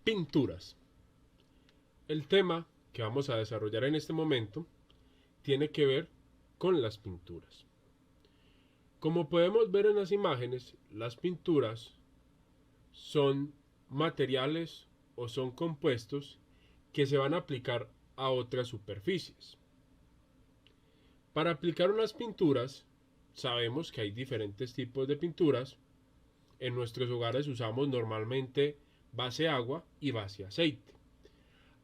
Pinturas. El tema que vamos a desarrollar en este momento tiene que ver con las pinturas. Como podemos ver en las imágenes, las pinturas son materiales o son compuestos que se van a aplicar a otras superficies. Para aplicar unas pinturas, sabemos que hay diferentes tipos de pinturas. En nuestros hogares usamos normalmente base agua y base aceite.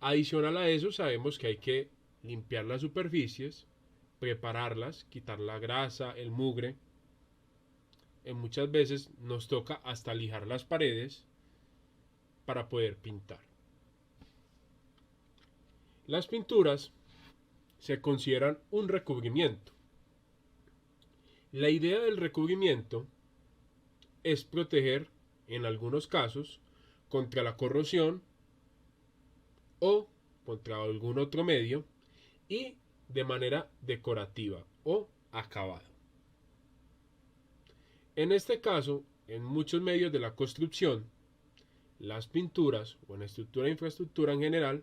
Adicional a eso, sabemos que hay que limpiar las superficies, prepararlas, quitar la grasa, el mugre. Muchas veces nos toca hasta lijar las paredes para poder pintar. Las pinturas se consideran un recubrimiento. La idea del recubrimiento es proteger, en algunos casos, contra la corrosión o contra algún otro medio y de manera decorativa o acabada. En este caso, en muchos medios de la construcción, las pinturas o en estructura e infraestructura en general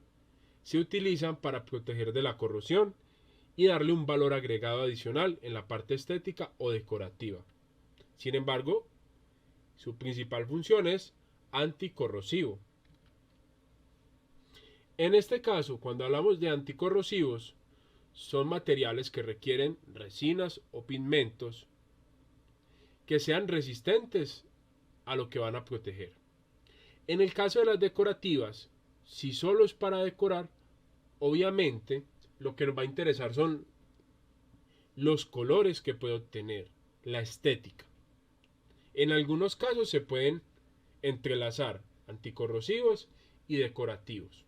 se utilizan para proteger de la corrosión y darle un valor agregado adicional en la parte estética o decorativa. Sin embargo, su principal función es anticorrosivo. En este caso, cuando hablamos de anticorrosivos, son materiales que requieren resinas o pigmentos que sean resistentes a lo que van a proteger. En el caso de las decorativas, si solo es para decorar, obviamente lo que nos va a interesar son los colores que puede obtener, la estética. En algunos casos se pueden entrelazar anticorrosivos y decorativos.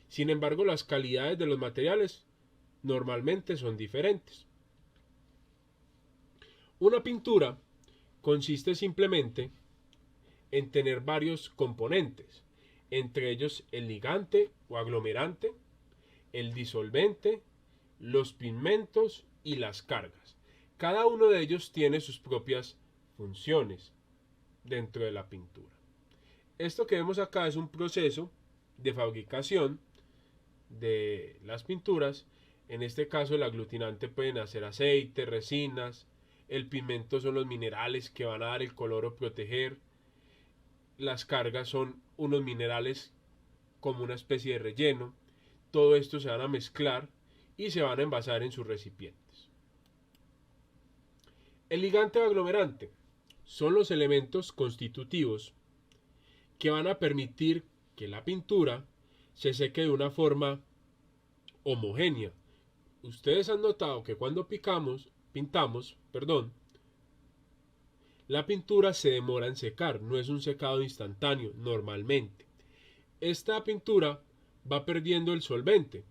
Sin embargo, las calidades de los materiales normalmente son diferentes. Una pintura consiste simplemente en tener varios componentes, entre ellos el ligante o aglomerante, el disolvente, los pigmentos y las cargas. Cada uno de ellos tiene sus propias funciones dentro de la pintura. Esto que vemos acá es un proceso de fabricación de las pinturas. En este caso el aglutinante pueden hacer aceite, resinas, el pigmento son los minerales que van a dar el color o proteger, las cargas son unos minerales como una especie de relleno. Todo esto se van a mezclar y se van a envasar en sus recipientes. El ligante o aglomerante son los elementos constitutivos que van a permitir que la pintura se seque de una forma homogénea. Ustedes han notado que cuando pintamos, la pintura se demora en secar, no es un secado instantáneo normalmente. Esta pintura va perdiendo el solvente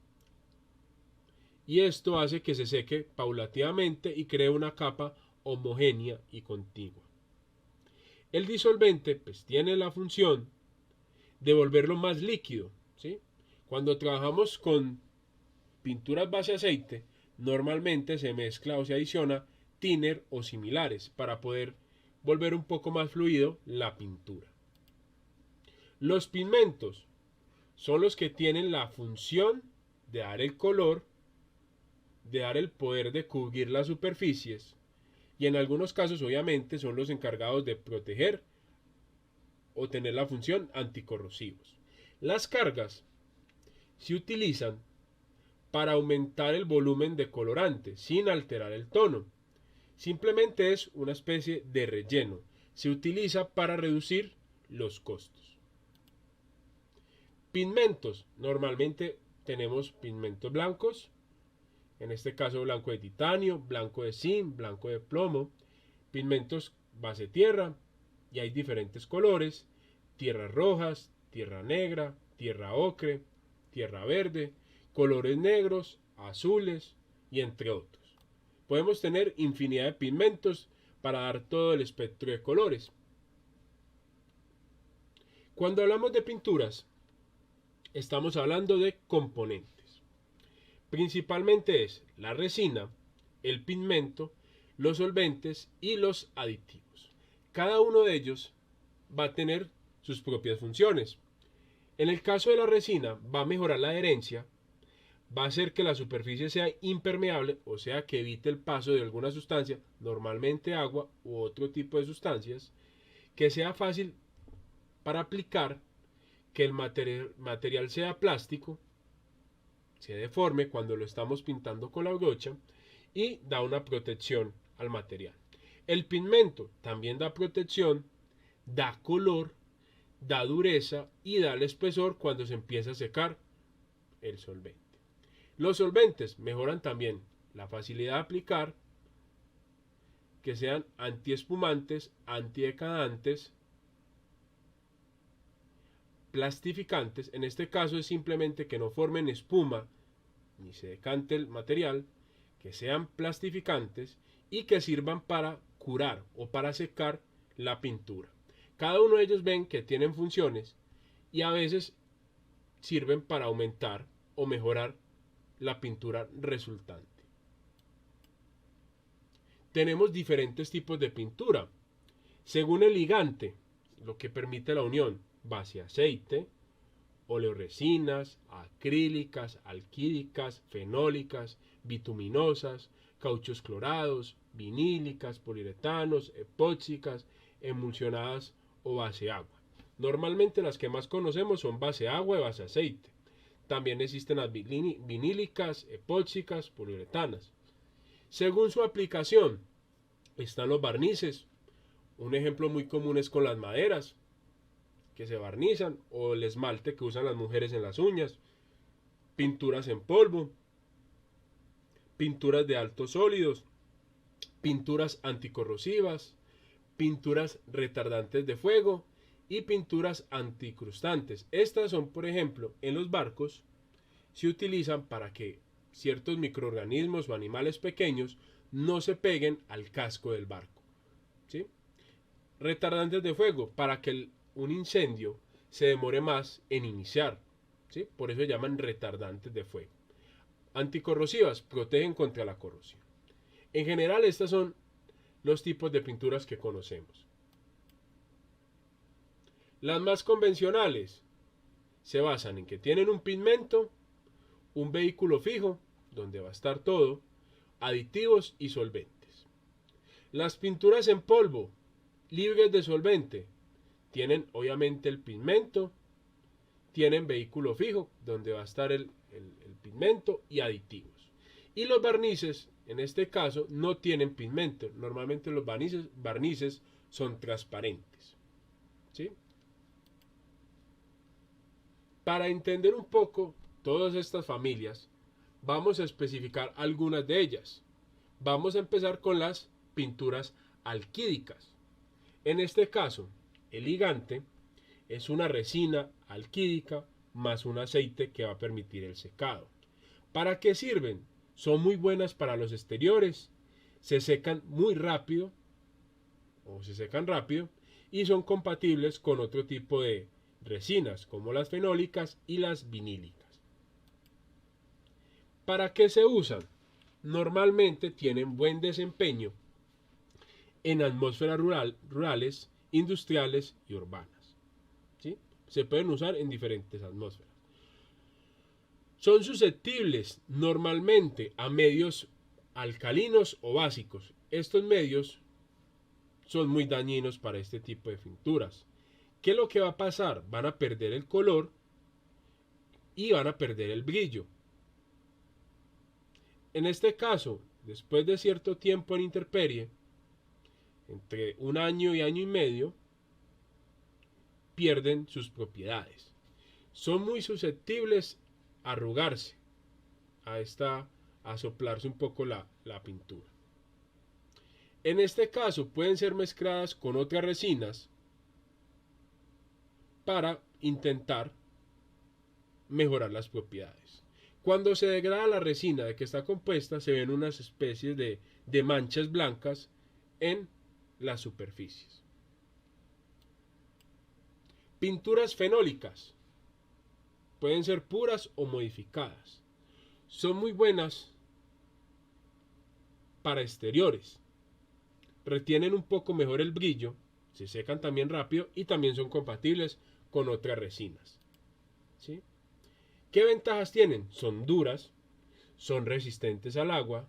y esto hace que se seque paulatinamente y cree una capa homogénea y contigua. El disolvente pues tiene la función de volverlo más líquido, ¿sí? Cuando trabajamos con pinturas base aceite, normalmente se mezcla o se adiciona thinner o similares para poder volver un poco más fluido la pintura. Los pigmentos son los que tienen la función de dar el color, de dar el poder de cubrir las superficies y en algunos casos obviamente son los encargados de proteger o tener la función anticorrosivos. Las cargas se utilizan para aumentar el volumen de colorante sin alterar el tono. Simplemente es una especie de relleno. Se utiliza para reducir los costos. Pigmentos. Normalmente tenemos pigmentos blancos. En este caso blanco de titanio, blanco de zinc, blanco de plomo. Pigmentos base tierra. Y hay diferentes colores. Tierras rojas, tierra negra, tierra ocre, tierra verde, colores negros, azules y entre otros. Podemos tener infinidad de pigmentos para dar todo el espectro de colores. Cuando hablamos de pinturas, estamos hablando de componentes. Principalmente es la resina, el pigmento, los solventes y los aditivos. Cada uno de ellos va a tener sus propias funciones. En el caso de la resina, va a mejorar la adherencia, va a hacer que la superficie sea impermeable, o sea que evite el paso de alguna sustancia, normalmente agua u otro tipo de sustancias, que sea fácil para aplicar, que el material sea plástico, se deforme cuando lo estamos pintando con la brocha y da una protección al material. El pigmento también da protección, da color, da dureza y da el espesor cuando se empieza a secar el solvente. Los solventes mejoran también la facilidad de aplicar, que sean antiespumantes, antidecadantes, plastificantes. En este caso es simplemente que no formen espuma ni se decante el material, que sean plastificantes y que sirvan para curar o para secar la pintura. Cada uno de ellos ven que tienen funciones y a veces sirven para aumentar o mejorar la pintura resultante. Tenemos diferentes tipos de pintura según el ligante, lo que permite la unión base-aceite, oleoresinas, acrílicas, alquídicas, fenólicas, bituminosas, cauchos clorados, vinílicas, poliuretanos, epóxicas, emulsionadas o base agua. Normalmente las que más conocemos son base agua y base aceite. También existen las vinílicas, epóxicas, poliuretanas. Según su aplicación, están los barnices. Un ejemplo muy común es con las maderas, que se barnizan, o el esmalte que usan las mujeres en las uñas, pinturas en polvo, pinturas de altos sólidos, pinturas anticorrosivas, pinturas retardantes de fuego y pinturas anticrustantes. Estas son, por ejemplo, en los barcos, se utilizan para que ciertos microorganismos o animales pequeños no se peguen al casco del barco, ¿sí? Retardantes de fuego, para que un incendio se demore más en iniciar, ¿sí? Por eso se llaman retardantes de fuego. Anticorrosivas, protegen contra la corrosión. En general, estos son los tipos de pinturas que conocemos. Las más convencionales se basan en que tienen un pigmento, un vehículo fijo, donde va a estar todo, aditivos y solventes. Las pinturas en polvo, libres de solvente, tienen obviamente el pigmento, tienen vehículo fijo, donde va a estar el pigmento y aditivos. Y los barnices, en este caso, no tienen pigmento. Normalmente los barnices son transparentes, ¿sí? Para entender un poco todas estas familias, vamos a especificar algunas de ellas. Vamos a empezar con las pinturas alquídicas. En este caso, el ligante es una resina alquídica más un aceite que va a permitir el secado. ¿Para qué sirven? Son muy buenas para los exteriores, se secan muy rápido o se secan rápido y son compatibles con otro tipo de resinas como las fenólicas y las vinílicas. ¿Para qué se usan? Normalmente tienen buen desempeño en atmósferas rurales, industriales y urbanas, ¿sí? Se pueden usar en diferentes atmósferas. Son susceptibles normalmente a medios alcalinos o básicos. Estos medios son muy dañinos para este tipo de pinturas. ¿Qué es lo que va a pasar? Van a perder el color y van a perder el brillo. En este caso, después de cierto tiempo en intemperie, entre un año y año y medio, pierden sus propiedades. Son muy susceptibles a arrugarse, a soplarse un poco la pintura. En este caso pueden ser mezcladas con otras resinas para intentar mejorar las propiedades. Cuando se degrada la resina de que está compuesta, se ven unas especies de manchas blancas en las superficies. Pinturas fenólicas pueden ser puras o modificadas. Son muy buenas para exteriores. Retienen un poco mejor el brillo, se secan también rápido y también son compatibles con otras resinas. ¿sí? ¿Qué ventajas tienen? Son duras, son resistentes al agua,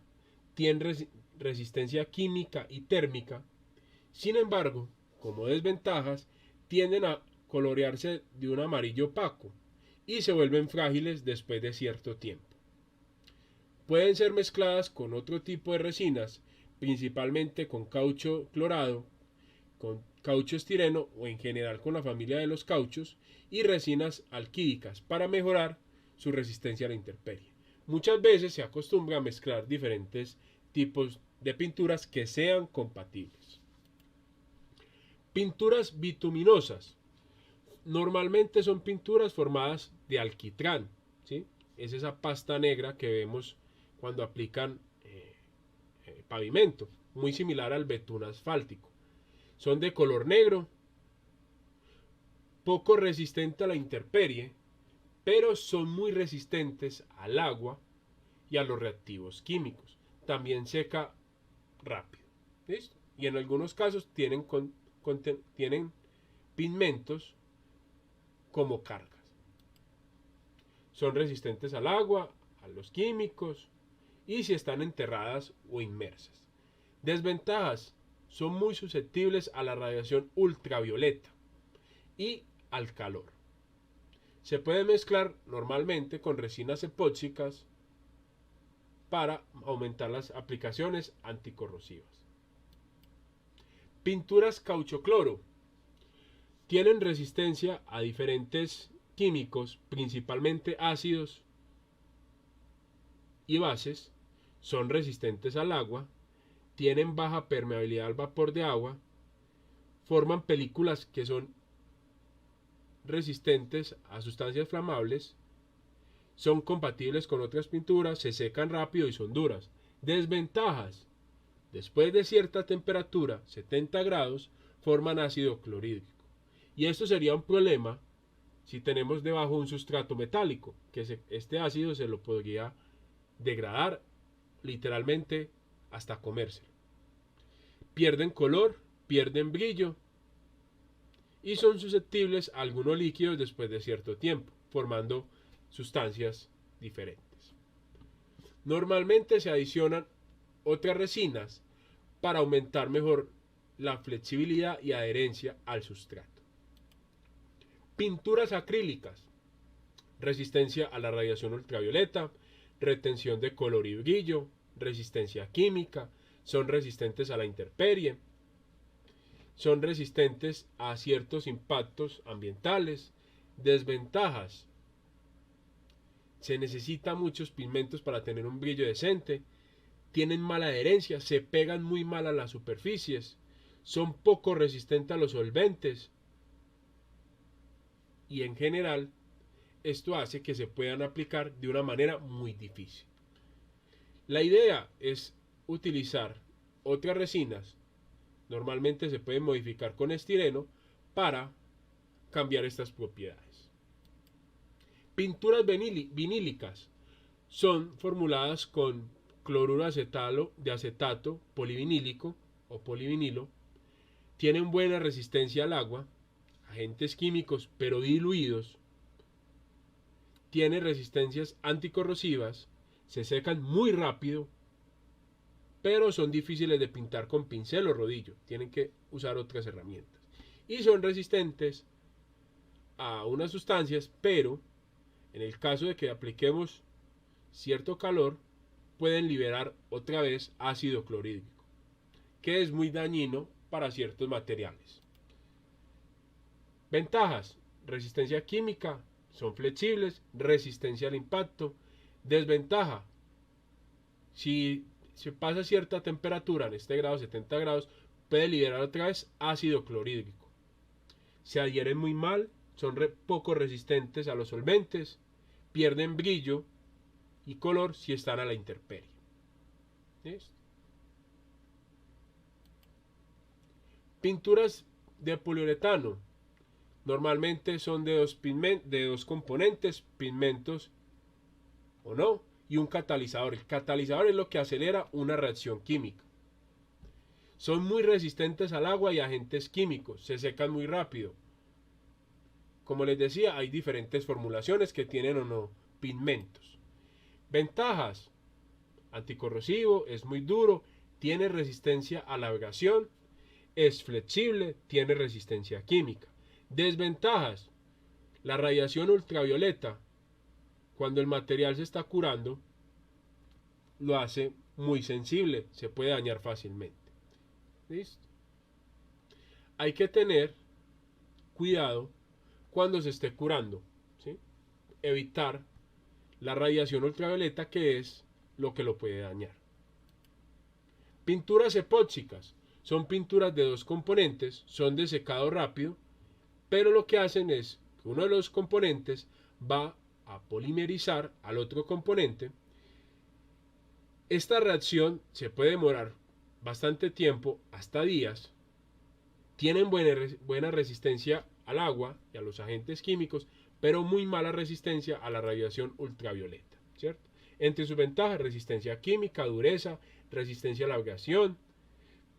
tienen resistencia química y térmica. Sin embargo, como desventajas, tienden a colorearse de un amarillo opaco y se vuelven frágiles después de cierto tiempo. Pueden ser mezcladas con otro tipo de resinas, principalmente con caucho clorado, con caucho estireno o en general con la familia de los cauchos y resinas alquídicas para mejorar su resistencia a la intemperie. Muchas veces se acostumbra a mezclar diferentes tipos de pinturas que sean compatibles. Pinturas bituminosas. Normalmente son pinturas formadas de alquitrán, ¿sí? Es esa pasta negra que vemos cuando aplican pavimento, muy similar al betún asfáltico. Son de color negro, poco resistente a la intemperie, pero son muy resistentes al agua y a los reactivos químicos. También seca rápido. ¿Listo? Y en algunos casos tienen pigmentos como cargas. Son resistentes al agua, a los químicos y si están enterradas o inmersas. Desventajas: son muy susceptibles a la radiación ultravioleta y al calor. Se puede mezclar normalmente con resinas epóxicas para aumentar las aplicaciones anticorrosivas. Pinturas caucho-cloro. Tienen resistencia a diferentes químicos, principalmente ácidos y bases. Son resistentes al agua, tienen baja permeabilidad al vapor de agua, forman películas que son resistentes a sustancias flamables, son compatibles con otras pinturas, se secan rápido y son duras. Desventajas: después de cierta temperatura, 70 grados, forman ácido clorhídrico. Y esto sería un problema si tenemos debajo un sustrato metálico, que este ácido se lo podría degradar literalmente hasta comérselo. Pierden color, pierden brillo y son susceptibles a algunos líquidos después de cierto tiempo, formando sustancias diferentes. Normalmente se adicionan otras resinas para aumentar mejor la flexibilidad y adherencia al sustrato. Pinturas acrílicas. Resistencia a la radiación ultravioleta, retención de color y brillo, resistencia química, son resistentes a la intemperie, son resistentes a ciertos impactos ambientales. Desventajas: se necesitan muchos pigmentos para tener un brillo decente, tienen mala adherencia, se pegan muy mal a las superficies, son poco resistentes a los solventes y en general esto hace que se puedan aplicar de una manera muy difícil. La idea es utilizar otras resinas, normalmente se pueden modificar con estireno para cambiar estas propiedades. Pinturas vinílicas son formuladas con cloruro de acetato polivinílico o polivinilo, tienen buena resistencia al agua, agentes químicos pero diluidos, tienen resistencias anticorrosivas, se secan muy rápido, pero son difíciles de pintar con pincel o rodillo, tienen que usar otras herramientas. Y son resistentes a unas sustancias, pero en el caso de que apliquemos cierto calor, pueden liberar otra vez ácido clorhídrico, que es muy dañino para ciertos materiales. Ventajas: resistencia química, son flexibles, resistencia al impacto. Desventaja: si se pasa cierta temperatura, en este grado 70 grados, puede liberar otra vez ácido clorhídrico. Se adhieren muy mal, son poco resistentes a los solventes, pierden brillo y color si están a la intemperie. ¿Listo? Pinturas de poliuretano. Normalmente son de dos componentes, pigmentos o no, y un catalizador. El catalizador es lo que acelera una reacción química. Son muy resistentes al agua y agentes químicos, se secan muy rápido. como les decía, hay diferentes formulaciones que tienen o no pigmentos. Ventajas: anticorrosivo, es muy duro, tiene resistencia a la abrasión, es flexible, tiene resistencia química. Desventajas: la radiación ultravioleta, cuando el material se está curando, lo hace muy sensible, se puede dañar fácilmente. ¿Listo? Hay que tener cuidado cuando se esté curando, ¿sí? Evitar la radiación ultravioleta, que es lo que lo puede dañar. Pinturas epóxicas son pinturas de dos componentes, son de secado rápido, pero lo que hacen es que uno de los componentes va a polimerizar al otro componente. Esta reacción se puede demorar bastante tiempo, hasta días. Tienen buena resistencia al agua y a los agentes químicos, pero muy mala resistencia a la radiación ultravioleta, ¿cierto? Entre sus ventajas: resistencia química, dureza, resistencia a la abrasión,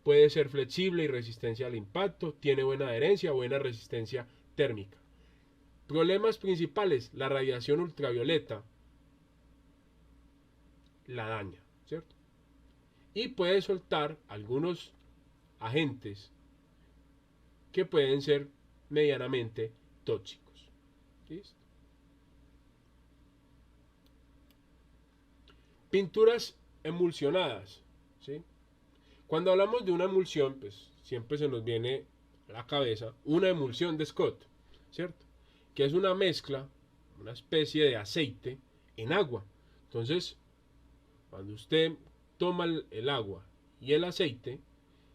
puede ser flexible y resistencia al impacto, tiene buena adherencia, buena resistencia térmica. Problemas principales: la radiación ultravioleta la daña, ¿cierto? Y puede soltar algunos agentes que pueden ser medianamente tóxicos. ¿Listo? Pinturas emulsionadas, ¿sí? Cuando hablamos de una emulsión, pues siempre se nos viene a la cabeza una emulsión de Scott, ¿cierto? Que es una mezcla, una especie de aceite en agua. Entonces, cuando usted toma el agua y el aceite,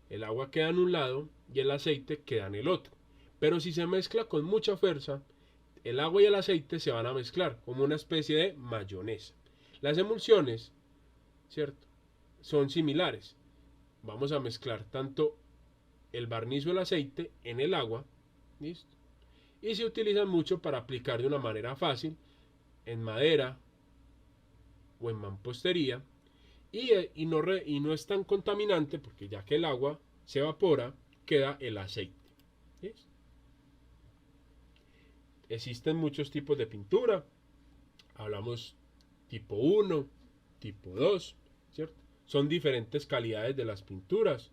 el agua queda en un lado y el aceite queda en el otro. Pero si se mezcla con mucha fuerza, el agua y el aceite se van a mezclar como una especie de mayonesa. Las emulsiones, ¿cierto?, son similares. Vamos a mezclar tanto el barniz o el aceite en el agua, ¿listo? Y se utilizan mucho para aplicar de una manera fácil en madera o en mampostería, y no es tan contaminante, porque ya que el agua se evapora, queda el aceite. ¿Listo? Existen muchos tipos de pintura. Hablamos tipo 1, tipo 2, ¿cierto? Son diferentes calidades de las pinturas.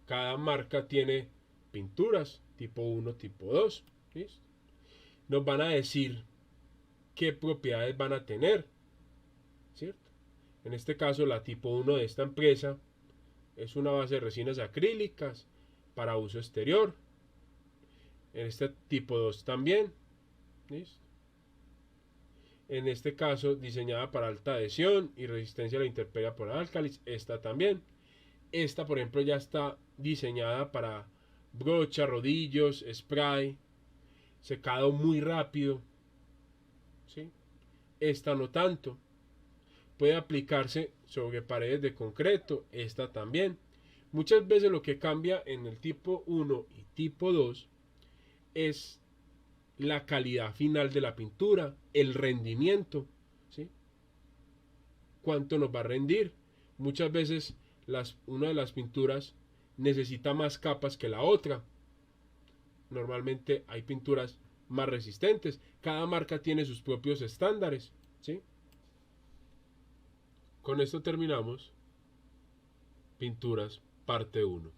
Cada marca tiene pinturas tipo 1, tipo 2. ¿Listo? Nos van a decir qué propiedades van a tener, ¿cierto? En este caso, la tipo 1 de esta empresa es una base de resinas acrílicas para uso exterior. En este tipo 2 también. ¿Listo? En este caso, diseñada para alta adhesión y resistencia a la intemperie por álcalis. Esta también. Esta, por ejemplo, ya está diseñada para brocha, rodillos, spray, secado muy rápido, ¿sí? Esta no tanto. Puede aplicarse sobre paredes de concreto. Esta también. Muchas veces lo que cambia en el tipo 1 y tipo 2 es la calidad final de la pintura, el rendimiento, ¿sí? Cuánto nos va a rendir. Muchas veces una de las pinturas necesita más capas que la otra. Normalmente hay pinturas más resistentes. Cada marca tiene sus propios estándares, ¿sí? Con esto terminamos Pinturas parte 1.